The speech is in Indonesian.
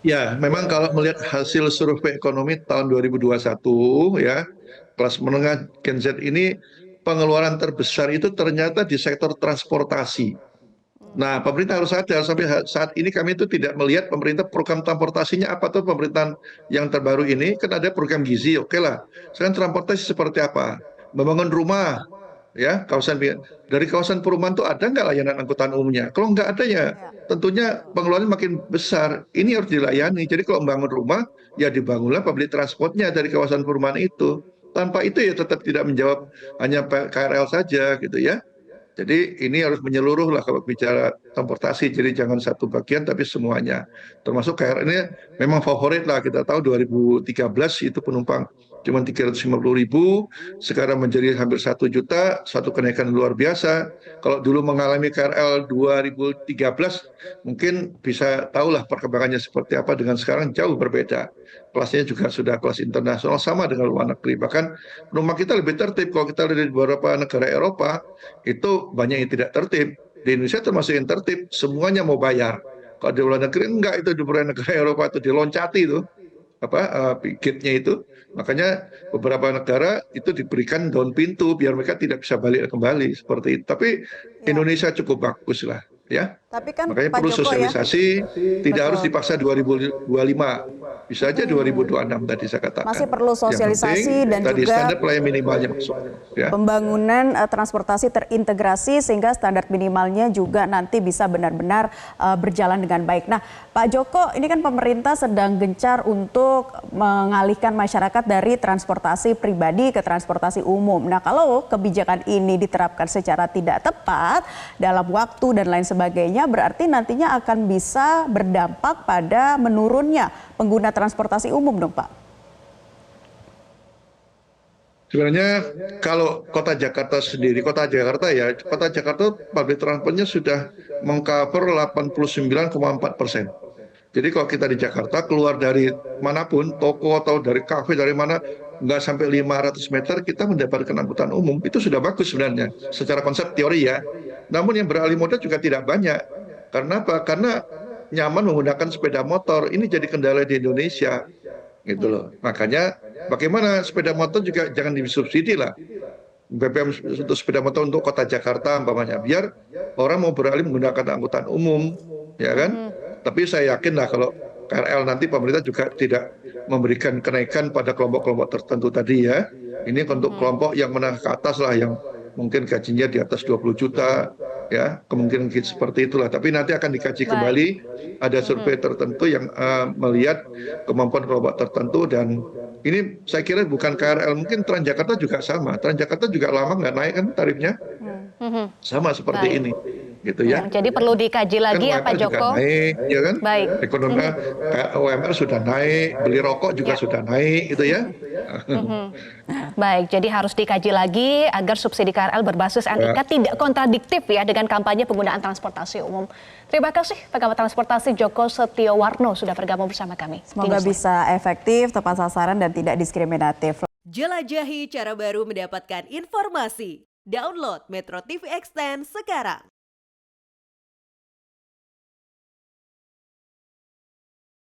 Ya, memang kalau melihat hasil survei ekonomi tahun 2021 ya, kelas menengah Gen Z ini pengeluaran terbesar itu ternyata di sektor transportasi. Nah, pemerintah harus sadar sampai saat ini kami itu tidak melihat pemerintah program transportasinya apa tuh pemerintahan yang terbaru ini kan ada program gizi, oke lah. Sekarang transportasi seperti apa? Membangun rumah, ya dari kawasan perumahan tuh ada nggak layanan angkutan umumnya? Kalau nggak ada ya Ya, tentunya betul. pengeluaran makin besar. Ini harus dilayani. Jadi kalau membangun rumah ya dibangunlah public transportnya dari kawasan perumahan itu. Tanpa itu ya tetap tidak menjawab hanya KRL saja gitu ya. Jadi ini harus menyeluruh lah kalau bicara transportasi. Jadi jangan satu bagian tapi semuanya. Termasuk KRL ini memang favorit lah. Kita tahu 2013 itu penumpang cuma 350.000, sekarang menjadi hampir 1 juta, satu kenaikan luar biasa. Kalau dulu mengalami KRL 2013, mungkin bisa tahulah perkembangannya seperti apa dengan sekarang jauh berbeda. Kelasnya juga sudah kelas internasional sama dengan luar negeri. Bahkan penumpang kita lebih tertib kalau kita lihat di beberapa negara Eropa itu banyak yang tidak tertib. Di Indonesia termasuk yang tertib, semuanya mau bayar. Kalau di luar negeri enggak, itu di beberapa negara Eropa itu diloncati itu apa gate-nya itu. Makanya beberapa negara itu diberikan down pintu biar mereka tidak bisa balik kembali seperti itu. Tapi Ya, Indonesia cukup bagus lah ya. tapi kan Makanya Pak perlu Joko ya, sosialisasi, tidak harus betul. dipaksa 2025. Bisa aja 2026 tadi saya Masih katakan. perlu Yang penting sosialisasi dan tadi juga standar pelayan minimalnya masuk ya. pembangunan transportasi terintegrasi sehingga standar minimalnya juga nanti bisa benar-benar berjalan dengan baik. Nah, Pak Joko, ini kan pemerintah sedang gencar untuk mengalihkan masyarakat dari transportasi pribadi ke transportasi umum. Nah, kalau kebijakan ini diterapkan secara tidak tepat dalam waktu dan lain sebagainya, berarti nantinya akan bisa berdampak pada menurunnya pengguna transportasi umum dong, Pak. Sebenarnya kalau kota Jakarta sendiri, kota Jakarta public transportnya sudah mengcover 89,4%. Jadi kalau kita di Jakarta keluar dari manapun, toko atau dari kafe dari mana, nggak sampai 500 meter kita mendapatkan angkutan umum. Itu sudah bagus sebenarnya, secara konsep teori ya. Namun yang beralih moda juga tidak banyak. Karena apa? Karena nyaman menggunakan sepeda motor. Ini jadi kendala di Indonesia gitu loh. Makanya bagaimana sepeda motor juga jangan disubsidi lah. BBM untuk sepeda motor untuk kota Jakarta umpamanya biar orang mau beralih menggunakan angkutan umum ya kan. Tapi saya yakin lah kalau KRL nanti pemerintah juga tidak memberikan kenaikan pada kelompok-kelompok tertentu tadi ya. Ini untuk kelompok yang menengah ke atas lah yang mungkin gajinya di atas 20 juta ya, kemungkinan seperti itulah. Tapi nanti akan dikaji Baik. kembali, ada survei tertentu yang melihat kemampuan kelompok tertentu dan ini saya kira bukan KRL, mungkin Transjakarta juga sama. Transjakarta juga lama nggak naik kan tarifnya, Mhm. sama seperti Baik. ini, gitu Ya, ya. jadi perlu dikaji Kan lagi ya Pak UMR juga Joko. naik, ya kan? Baik. Ekonomi Mhm. UMR sudah naik, beli rokok juga Ya. sudah naik, gitu ya. Mhm. Baik, jadi harus dikaji lagi agar subsidi KRL berbasis NIK Ya. tidak kontradiktif ya dengan kampanye penggunaan transportasi umum. Terima kasih Pengamat Transportasi Joko Setiowarno sudah bergabung bersama kami. Semoga bisa efektif, tepat sasaran, dan tidak diskriminatif. Jelajahi cara baru mendapatkan informasi. Download Metro TV Extend sekarang.